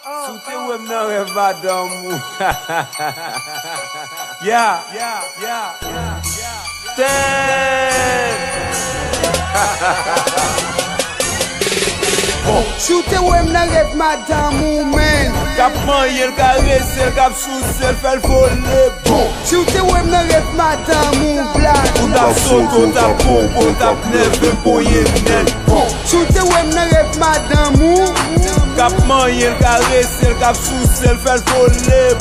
Soute ou nan rêve madame ou. Yeah. Soute ou nan rêve madame ou men. Kap manye l karese, kap souse l fel voler. Soute ou nan rêve madame ou black. Ou tap soto, tap pompo, tap neve poye net. Soute ou nan rêve madame ou. Kap manye l karese, kap souse l fel voler.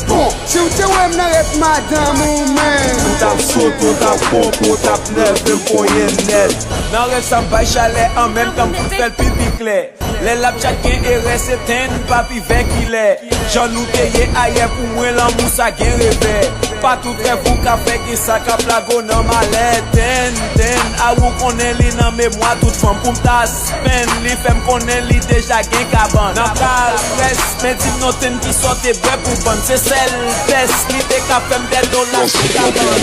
Soute ou nan rêve madame ou men. Ou tap soto, tap pompo, tap neve poye net. Nan rêve sam bay chalet en même temps pour faire pipi clair. Les lap chacun est resté papi vek il est. J'en nous teye ailleurs pour moi l'amour ça gen rêve. Pas tout rêve ou ka fait que ça ka plago nan malais. Ten, a ou konnen li nan mémoire toute femme pour m'ta spend. Li femme konnen li déjà gen kaban. Nan caresse, mais dit noten qui sorte bref pour ban. C'est celle test, li te ka femme del dollars sou kaban.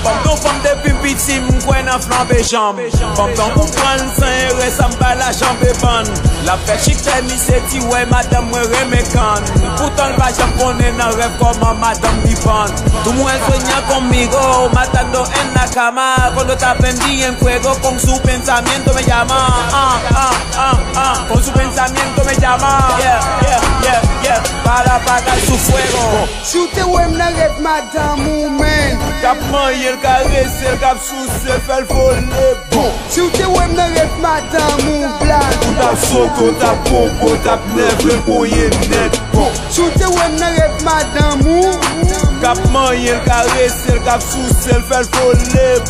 Mam don femme depuis petit m'kwen nan flambe jambe. Mam don ou pran san reste am ba la jambe ban. La fête chic t'es mis c'est dit ouais madame moi remekan. Pourtant va j'en connais nan rêve comme madame Lipan. Tout moi sueña conmigo matando en la cama. Cuando te aprendí en fuego con su pensamiento me llama. Con su pensamiento me llama. Yeah. Para apagar su fuego. Soute ou nan rêve madame ou men. Kap manye l karese, kap souse l fel voler. Soute ou nan rêve madame ou black. Ou tap soto, tap pompo, tap neve poye net. Soute ou nan rêve madame ou. Kap manye l karese, kap souse l fel voler.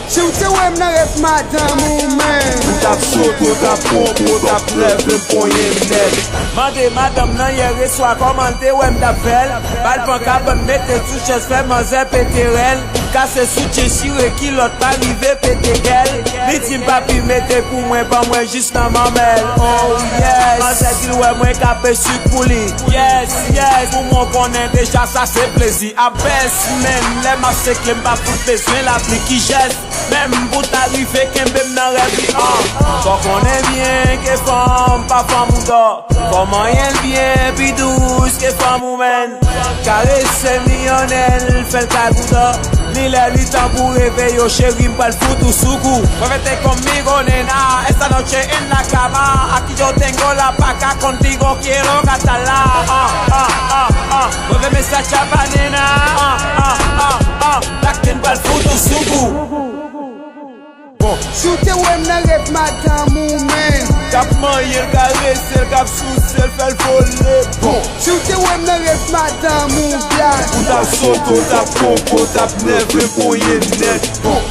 Soute ou nan rêve madame ou men. Ou tap soto, tap pompo, tap neve poye net. Mande madame nan yere soit commandé ou m'da fel. Bal pan kabon mette sous chaise fait manger péterel. Casse sous cheshire qui l'autre pas rive pété gel. Li tim papi mette pour moi pas moi juste dans ma mamelle. Oh yes. Manger dit ouais moi capé sucre pour li. Yes. Pour moi connaît déjà ça c'est plaisir. A best men les masses que m'pa pour besoin la pluie qui geste. Même pour t'arriver qu'un bébé nan rêve. Faut qu'on est bien que femme pas femme ou d'or. Comment elle bien puis douce que femme ou men. Caresse millionnaire fait le cagouda. Ni le temps pour réveiller chéri m'pa le fout ou soukou. Muévete conmigo nena, esta noche en la cama. Aquí yo tengo la paca, contigo quiero gastarla. Muéveme esa chapa nena. Lacten pa'l fout ou soukou. Soute ou nan rêve madame ou men. Kap manye l karese, kap souse l fel voler. Soute ou nan rêve madame ou black. Ou tap soto, tap pompo, tap neve poye net.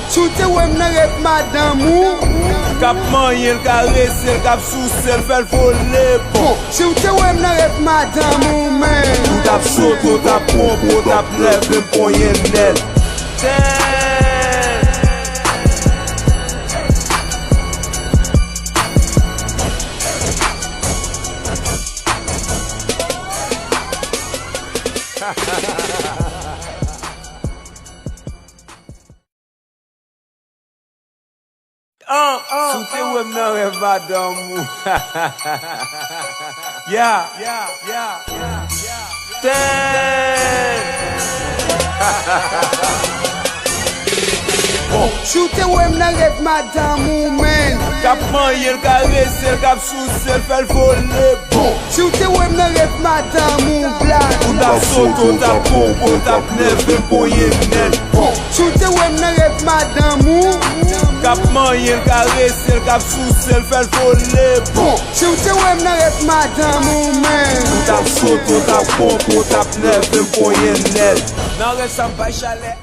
Soute ou nan rêve madame ou. Kap manye l karese, kap souse l fel voler. Soute ou nan rêve madame ou men. Ou tap soto, tap pompo, tap neve poye net. Soute ou nan rêve madame ou. Yeah. Soute ou nan rêve madame ou men. Kap manye l karese, kap souse l fel voler. Soute ou nan rêve madame ou black. Ou tap soto, tap pompo, tap neve poye net. Soute ou nan rêve madame ou. Kap manye l karese, kap souse l fel voler. Soute ou nan rêve madame ou men. Ou tap soto, tap pompo, tap neve poye net. Nan rêve sam bay chalet.